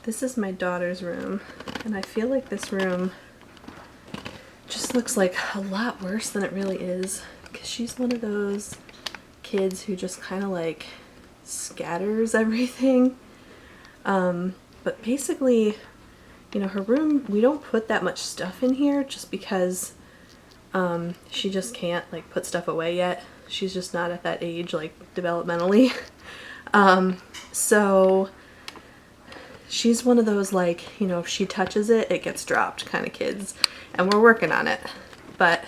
This is my daughter's room, and I feel like this room just looks like a lot worse than it really is, because she's one of those kids who just kind of like scatters everything. But basically, you know, her room, we don't put that much stuff in here just because she just can't like put stuff away yet. She's just not at that age, like developmentally. So she's one of those, like, you know, if she touches it, it gets dropped kind of kids, and we're working on it. But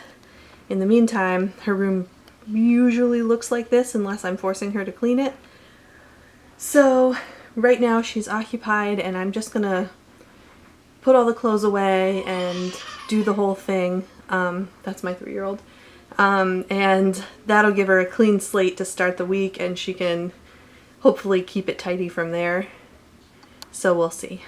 in the meantime, her room usually looks like this unless I'm forcing her to clean it. So right now she's occupied, and I'm just gonna put all the clothes away and do the whole thing. That's my 3-year-old. And that'll give her a clean slate to start the week, and she can hopefully keep it tidy from there. So we'll see.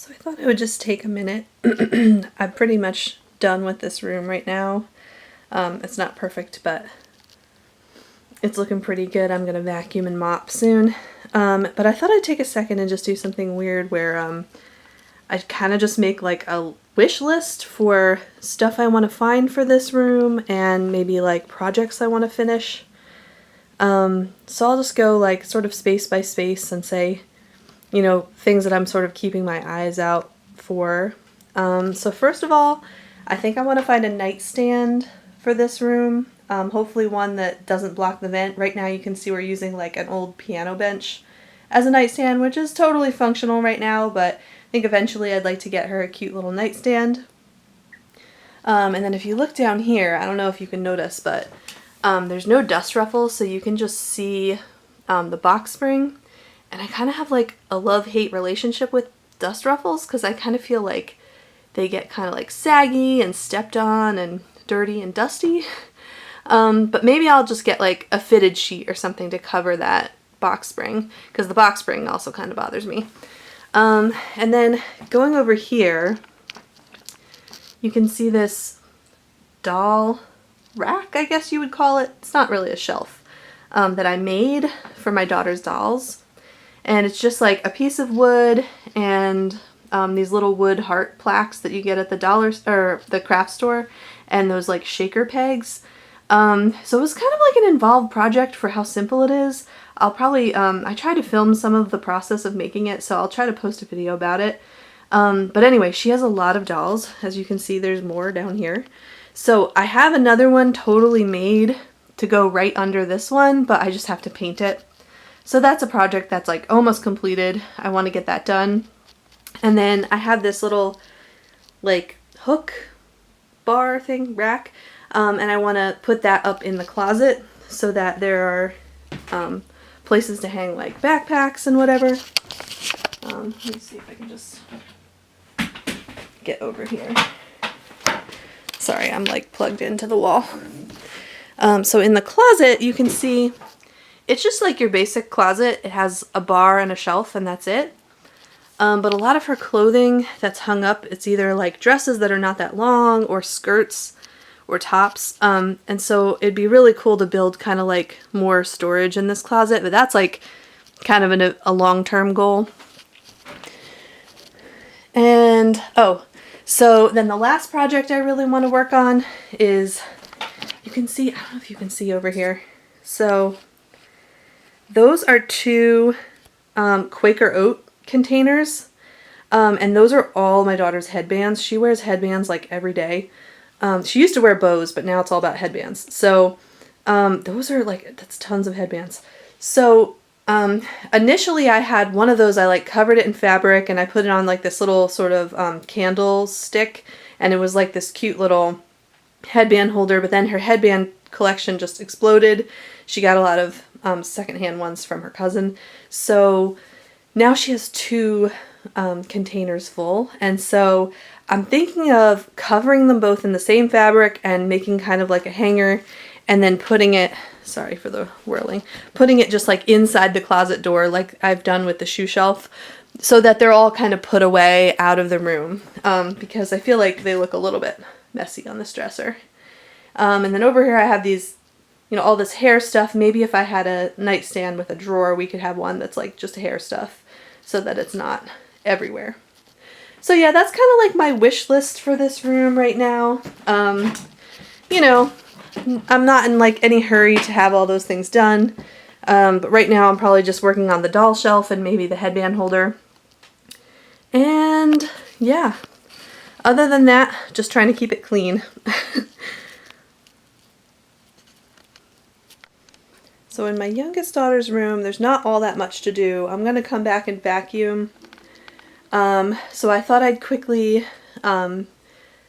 So I thought I would just take a minute. I'm pretty much done with this room right now. It's not perfect, but it's looking pretty good. I'm gonna vacuum and mop soon. But I thought I'd take a second and just do something weird where I kind of just make like a wish list for stuff I want to find for this room and maybe like projects I want to finish. So I'll just go like sort of space by space and say, you know, things that I'm sort of keeping my eyes out for. So first of all, I think I want to find a nightstand for this room. Hopefully one that doesn't block the vent. Right now you can see we're using like an old piano bench as a nightstand, which is totally functional right now, but I think eventually I'd like to get her a cute little nightstand. And then if you look down here, I don't know if you can notice, but there's no dust ruffles, so you can just see the box spring. And I kind of have like a love-hate relationship with dust ruffles because I kind of feel like they get kind of like saggy and stepped on and dirty and dusty. But maybe I'll just get like a fitted sheet or something to cover that box spring because the box spring also kind of bothers me. And then going over here, you can see this doll rack, I guess you would call it. It's not really a shelf, that I made for my daughter's dolls. And it's just like a piece of wood and these little wood heart plaques that you get at the craft store, and those like shaker pegs. So it was kind of like an involved project for how simple it is. I'll probably, I tried to film some of the process of making it, so I'll try to post a video about it. But anyway, she has a lot of dolls. As you can see, there's more down here. So I have another one totally made to go right under this one, but I just have to paint it. So that's a project that's like almost completed. I want to get that done. And then I have this little like hook bar thing, rack, and I want to put that up in the closet so that there are places to hang like backpacks and whatever. Let me see if I can just get over here. Sorry, I'm like plugged into the wall. So in the closet, you can see it's just like your basic closet. It has a bar and a shelf and that's it. But a lot of her clothing that's hung up, it's either like dresses that are not that long or skirts or tops. And so it'd be really cool to build kind of like more storage in this closet, but that's like kind of a long-term goal. And, oh, so then the last project I really want to work on is, you can see, I don't know if you can see over here. So those are two Quaker Oat containers, and those are all my daughter's headbands. She wears headbands like every day. She used to wear bows, but now it's all about headbands. So those are like, that's tons of headbands. So initially I had one of those, I like covered it in fabric and I put it on like this little sort of candle stick, and it was like this cute little headband holder, but then her headband collection just exploded. She got a lot of secondhand ones from her cousin. So now she has two containers full, and so I'm thinking of covering them both in the same fabric and making kind of like a hanger, and then putting it, sorry for the whirling, putting it just like inside the closet door like I've done with the shoe shelf, so that they're all kind of put away out of the room, because I feel like they look a little bit messy on this dresser. And then over here I have these, you know, all this hair stuff. Maybe if I had a nightstand with a drawer, we could have one that's like just hair stuff so that it's not everywhere. So yeah, that's kind of like my wish list for this room right now. You know, I'm not in like any hurry to have all those things done. But right now I'm probably just working on the doll shelf and maybe the headband holder. And yeah, other than that, just trying to keep it clean. So in my youngest daughter's room, there's not all that much to do. I'm going to come back and vacuum. So I thought I'd quickly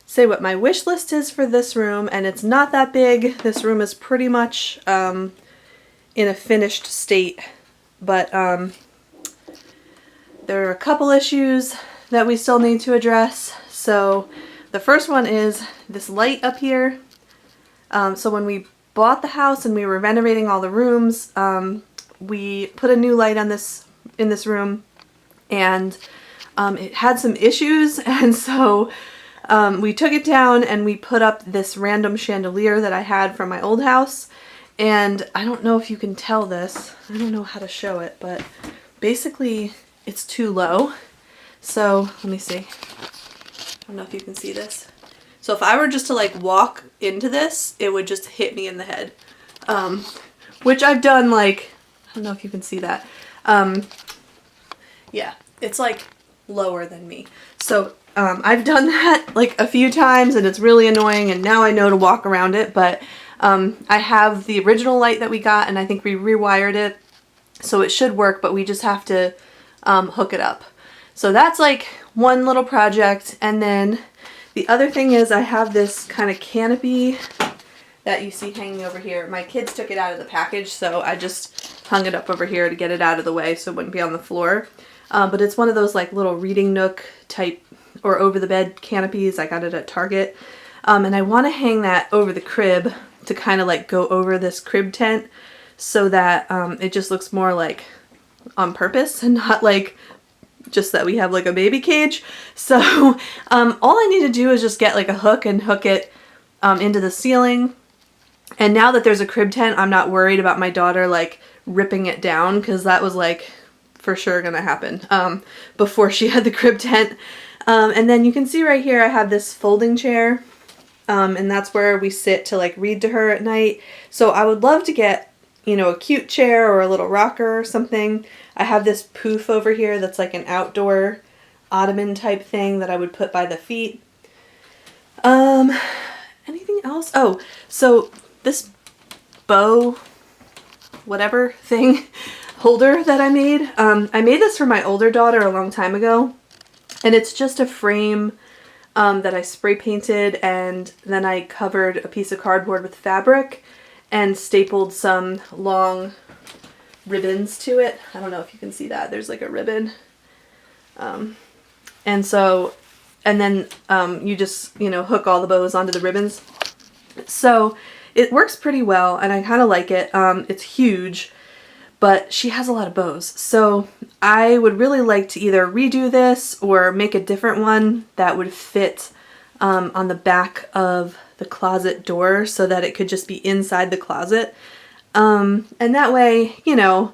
say what my wish list is for this room, and it's not that big. This room is pretty much in a finished state, but there are a couple issues that we still need to address. So the first one is this light up here. So when we bought the house and we were renovating all the rooms, we put a new light on in this room, and it had some issues, and so we took it down and we put up this random chandelier that I had from my old house. And I don't know if you can tell this. I don't know how to show it, but basically it's too low. So let me see. I don't know if you can see this. So if I were just to like walk into this, it would just hit me in the head. Which I've done, like, I don't know if you can see that. Yeah, it's like lower than me. So I've done that like a few times and it's really annoying, and now I know to walk around it, but I have the original light that we got, and I think we rewired it, so it should work, but we just have to hook it up. So that's like one little project. And then the other thing is I have this kind of canopy that you see hanging over here. My kids took it out of the package, so I just hung it up over here to get it out of the way so it wouldn't be on the floor. But it's one of those like little reading nook type or over the bed canopies. I got it at Target. And I want to hang that over the crib to kind of like go over this crib tent so that it just looks more like on purpose and not like just that we have like a baby cage. So all I need to do is just get like a hook and hook it into the ceiling. And now that there's a crib tent, I'm not worried about my daughter like ripping it down, because that was like for sure gonna happen before she had the crib tent. And then you can see right here I have this folding chair. And that's where we sit to like read to her at night. So I would love to get, you know, a cute chair or a little rocker or something. I have this poof over here that's like an outdoor ottoman type thing that I would put by the feet. Anything else? Oh, so this bow, whatever thing, holder that I made this for my older daughter a long time ago. And it's just a frame that I spray painted, and then I covered a piece of cardboard with fabric and stapled some long ribbons to it. I don't know if you can see that. There's like a ribbon. And then you just, you know, hook all the bows onto the ribbons. So it works pretty well, and I kind of like it. It's huge, but she has a lot of bows. So I would really like to either redo this or make a different one that would fit on the back of the closet door so that it could just be inside the closet. And that way, you know,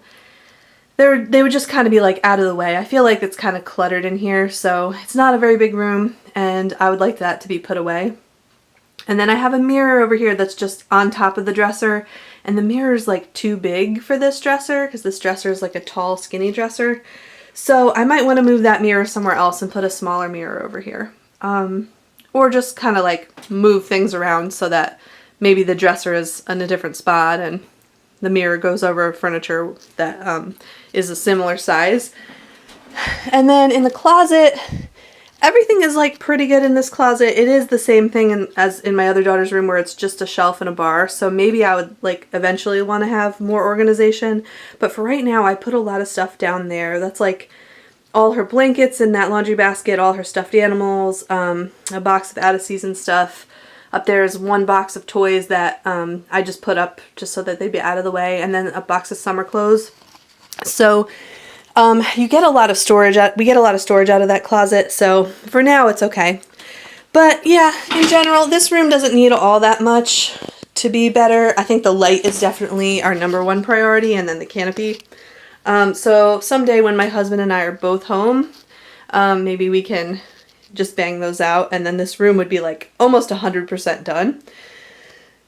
they would just kind of be like out of the way. I feel like it's kind of cluttered in here, so it's not a very big room, and I would like that to be put away. And then I have a mirror over here that's just on top of the dresser, and the mirror is like too big for this dresser because this dresser is like a tall, skinny dresser. So I might want to move that mirror somewhere else and put a smaller mirror over here. Or just kind of like move things around so that maybe the dresser is in a different spot and the mirror goes over furniture that is a similar size. And then in the closet, everything is like pretty good in this closet. It is the same thing as in my other daughter's room where it's just a shelf and a bar. So maybe I would like eventually want to have more organization. But for right now, I put a lot of stuff down there. That's like all her blankets in that laundry basket, all her stuffed animals, a box of out of season stuff. Up there is one box of toys that I just put up just so that they'd be out of the way, and then a box of summer clothes. So you get a lot of storage. We get a lot of storage out of that closet, so for now it's okay. But yeah, in general, this room doesn't need all that much to be better. I think the light is definitely our #1 priority, and then the canopy. So someday when my husband and I are both home, maybe we can just bang those out, and then this room would be like almost 100% done.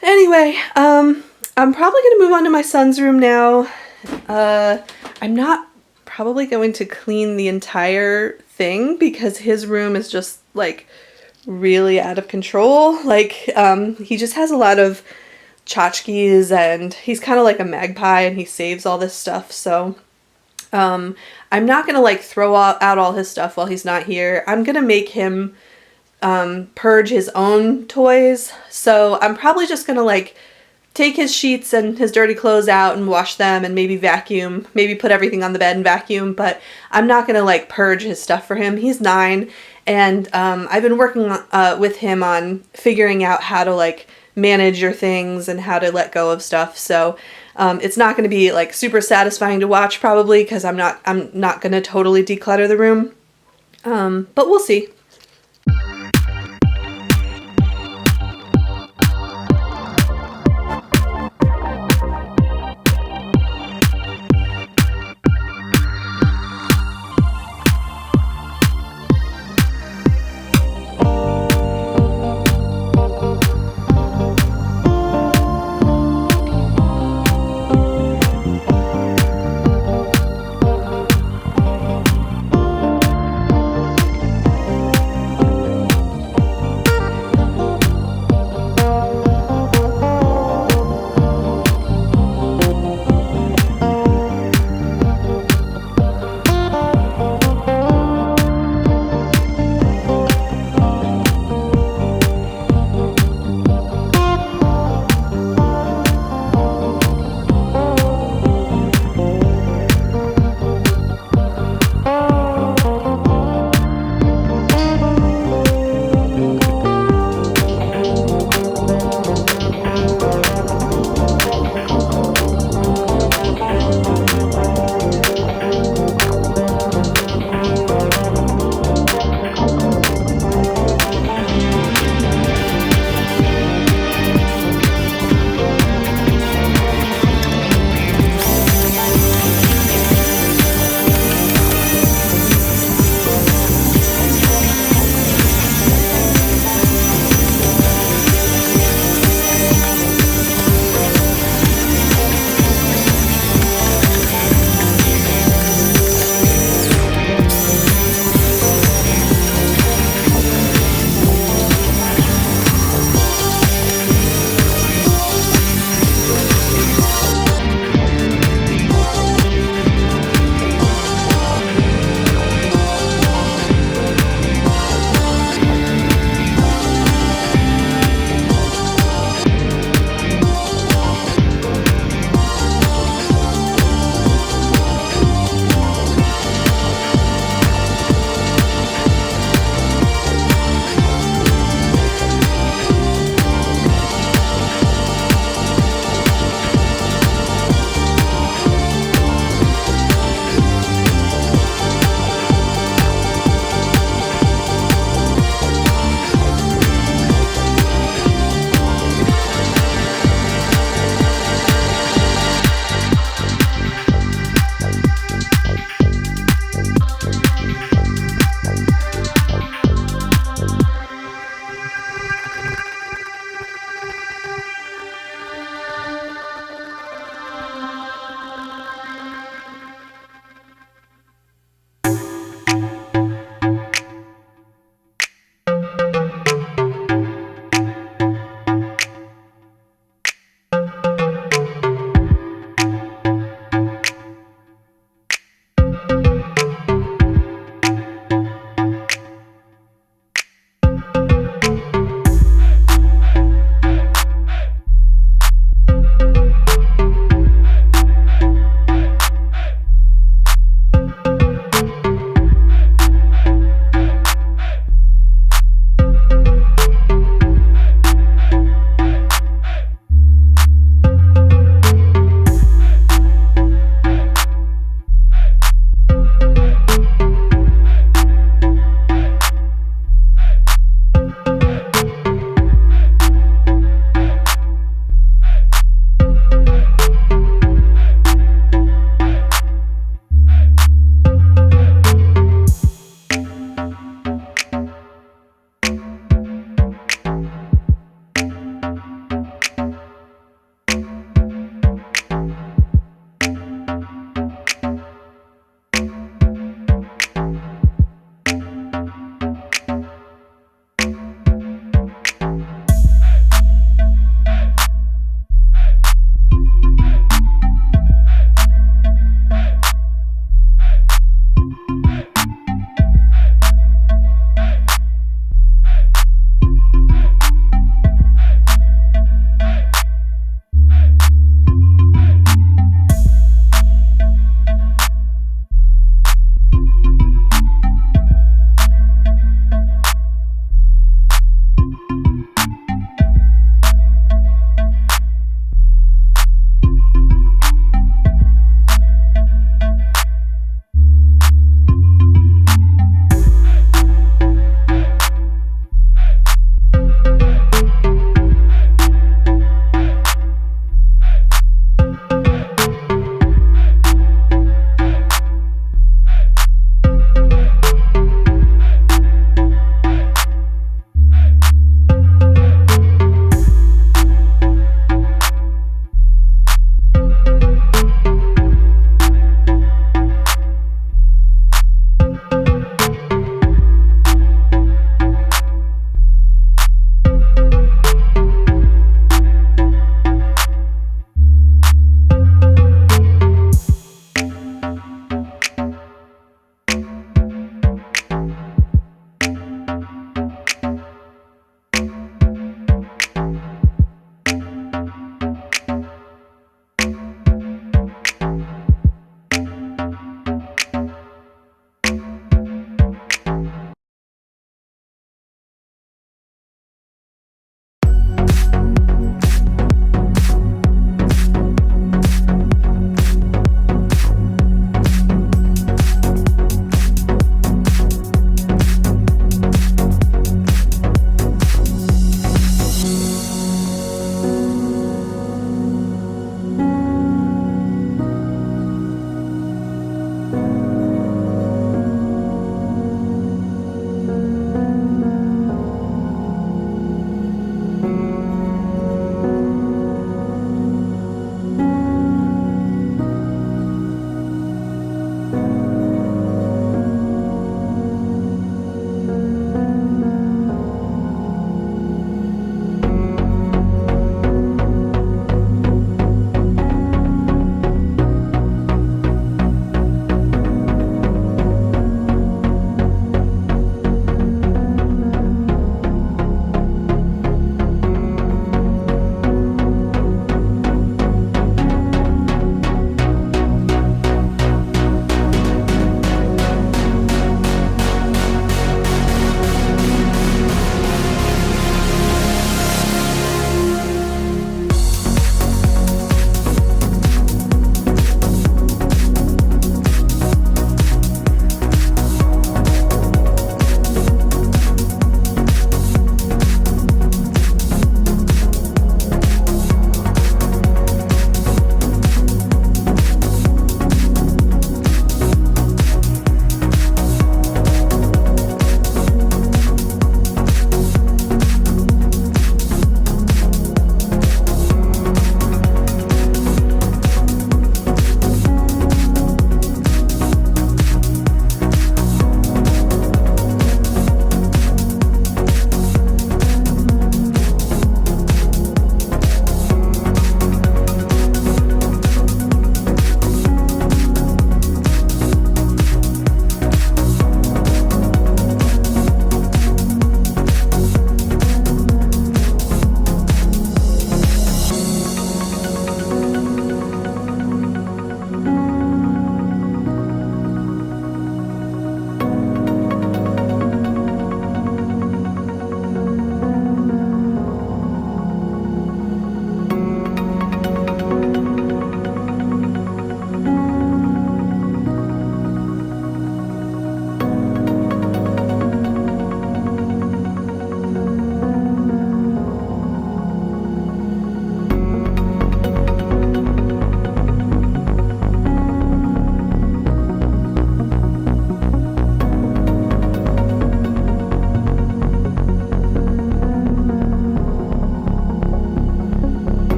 Anyway, I'm probably going to move on to my son's room now. I'm not probably going to clean the entire thing because his room is just like really out of control. Like he just has a lot of tchotchkes, and he's kind of like a magpie, and he saves all this stuff. So I'm not gonna like throw out all his stuff while he's not here. I'm gonna make him purge his own toys. So I'm probably just gonna like take his sheets and his dirty clothes out and wash them, and maybe vacuum, maybe put everything on the bed and vacuum, but I'm not gonna like purge his stuff for him. He's 9, and I've been working with him on figuring out how to like manage your things and how to let go of stuff. So it's not going to be like super satisfying to watch probably, because I'm not going to totally declutter the room. But we'll see.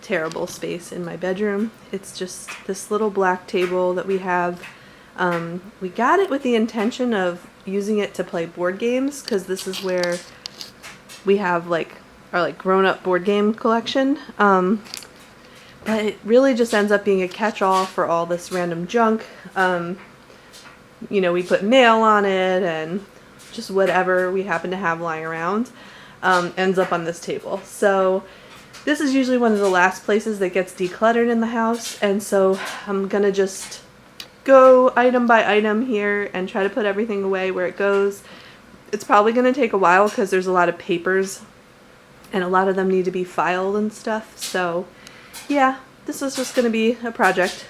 terrible space in my bedroom. It's just this little black table that we have. We got it with the intention of using it to play board games, because this is where we have like our like grown-up board game collection. But it really just ends up being a catch-all for all this random junk. You know, we put mail on it and just whatever we happen to have lying around ends up on this table. So this is usually one of the last places that gets decluttered in the house, and so I'm gonna just go item by item here and try to put everything away where it goes. It's probably gonna take a while because there's a lot of papers and a lot of them need to be filed and stuff. So yeah, this is just gonna be a project.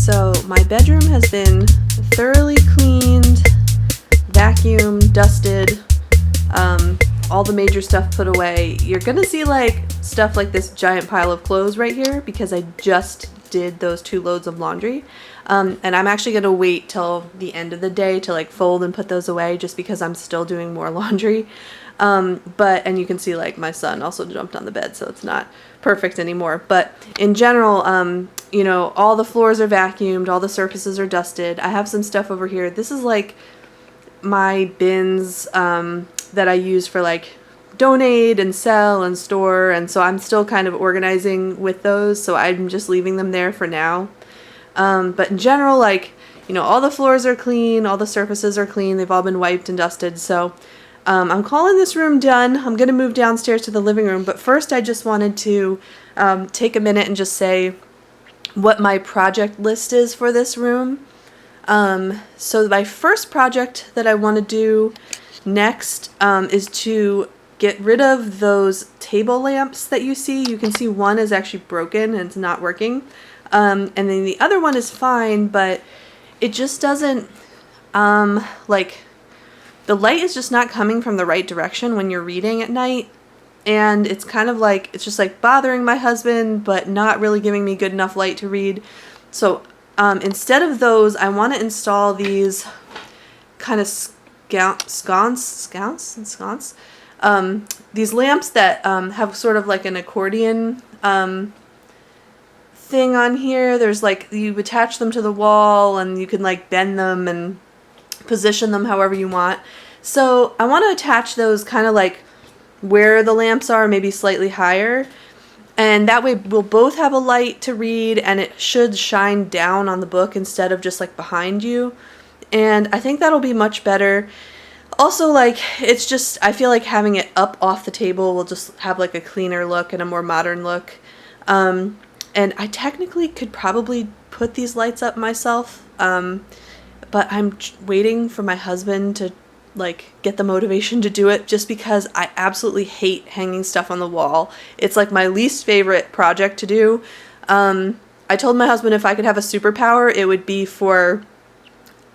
So my bedroom has been thoroughly cleaned, vacuumed, dusted, all the major stuff put away. You're gonna see like stuff like this giant pile of clothes right here because I just did those 2 loads of laundry. And I'm actually gonna wait till the end of the day to like fold and put those away just because I'm still doing more laundry. And you can see like my son also jumped on the bed, so it's not perfect anymore. But in general, you know, all the floors are vacuumed, all the surfaces are dusted. I have some stuff over here. This is like my bins that I use for like donate and sell and store, and so I'm still kind of organizing with those, so I'm just leaving them there for now. But in general, like, you know, all the floors are clean, all the surfaces are clean, they've all been wiped and dusted, so I'm calling this room done. I'm gonna move downstairs to the living room, but first I just wanted to take a minute and just say what my project list is for this room. So my first project that I want to do next is to get rid of those table lamps that you see. You can see one is actually broken and it's not working. And then the other one is fine, but it just doesn't, like, the light is just not coming from the right direction when you're reading at night. And it's kind of like, it's just like bothering my husband, but not really giving me good enough light to read. So instead of those, I want to install these kind of sconce, these lamps that have sort of like an accordion thing on here. There's like, you attach them to the wall and you can like bend them and position them however you want. So I want to attach those kind of like where the lamps are, maybe slightly higher. And that way we'll both have a light to read and it should shine down on the book instead of just like behind you. And I think that'll be much better. Also, like, it's just, I feel like having it up off the table will just have like a cleaner look and a more modern look. And I technically could probably put these lights up myself, but I'm waiting for my husband to like get the motivation to do it, just because I absolutely hate hanging stuff on the wall. It's like my least favorite project to do. I told my husband if I could have a superpower, it would be for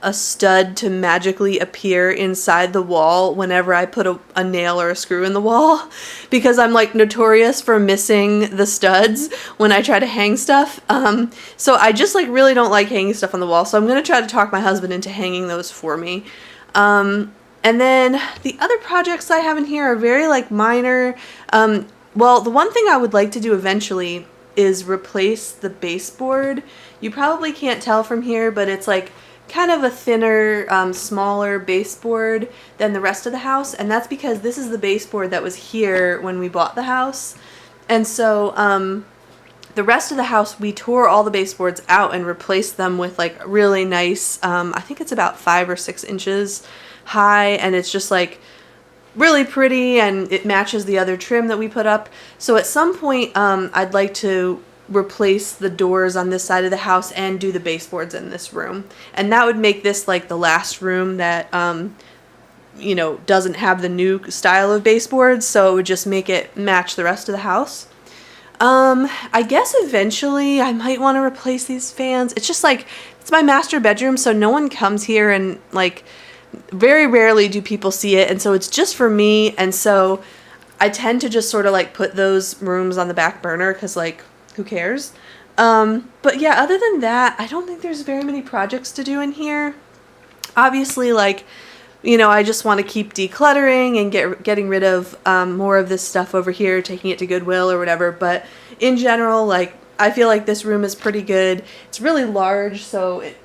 a stud to magically appear inside the wall whenever I put a nail or a screw in the wall, because I'm like notorious for missing the studs when I try to hang stuff. So I just like really don't like hanging stuff on the wall, so I'm gonna try to talk my husband into hanging those for me. And then the other projects I have in here are very like minor. Well, the one thing I would like to do eventually is replace the baseboard. You probably can't tell from here, but it's like kind of a thinner, smaller baseboard than the rest of the house, and that's because this is the baseboard that was here when we bought the house. And so the rest of the house, we tore all the baseboards out and replaced them with like really nice, I think it's about 5 or 6 inches high, and it's just like really pretty and it matches the other trim that we put up. So at some point I'd like to replace the doors on this side of the house and do the baseboards in this room, and that would make this like the last room that you know, doesn't have the new style of baseboards, so it would just make it match the rest of the house. I guess eventually I might want to replace these fans. It's just like, it's my master bedroom, so no one comes here, and like very rarely do people see it, and so it's just for me, and so I tend to just sort of like put those rooms on the back burner because like, who cares? But yeah, other than that, I don't think there's very many projects to do in here. Obviously, like, you know, I just want to keep decluttering and getting rid of more of this stuff over here, taking it to Goodwill or whatever. But in general, like, I feel like this room is pretty good. It's really large, so it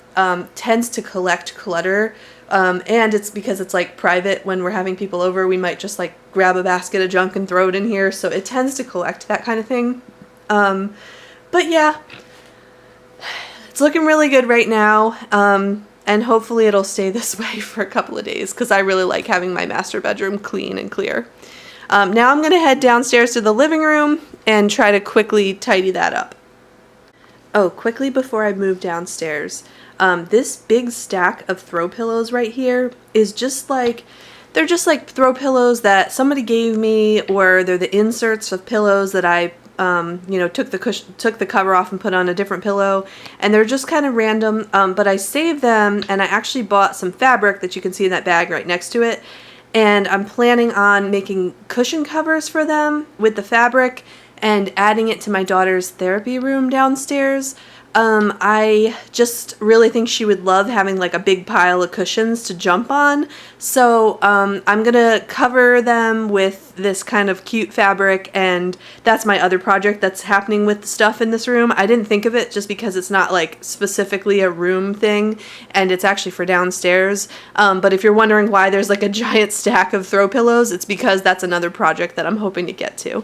tends to collect clutter. And it's because it's like private. When we're having people over, we might just like grab a basket of junk and throw it in here. So it tends to collect that kind of thing. But yeah, it's looking really good right now. And hopefully it'll stay this way for a couple of days, because I really like having my master bedroom clean and clear. Now I'm going to head downstairs to the living room and try to quickly tidy that up. Oh, quickly before I move downstairs, this big stack of throw pillows right here is just like, they're just like throw pillows that somebody gave me, or they're the inserts of pillows that I you know, took the cover off and put on a different pillow, and they're just kind of random, but I saved them, and I actually bought some fabric that you can see in that bag right next to it, and I'm planning on making cushion covers for them with the fabric and adding it to my daughter's therapy room downstairs. I just really think she would love having like a big pile of cushions to jump on. So I'm gonna cover them with this kind of cute fabric, and that's my other project that's happening with the stuff in this room. I didn't think of it just because it's not like specifically a room thing, and it's actually for downstairs. But if you're wondering why there's like a giant stack of throw pillows, it's because that's another project that I'm hoping to get to.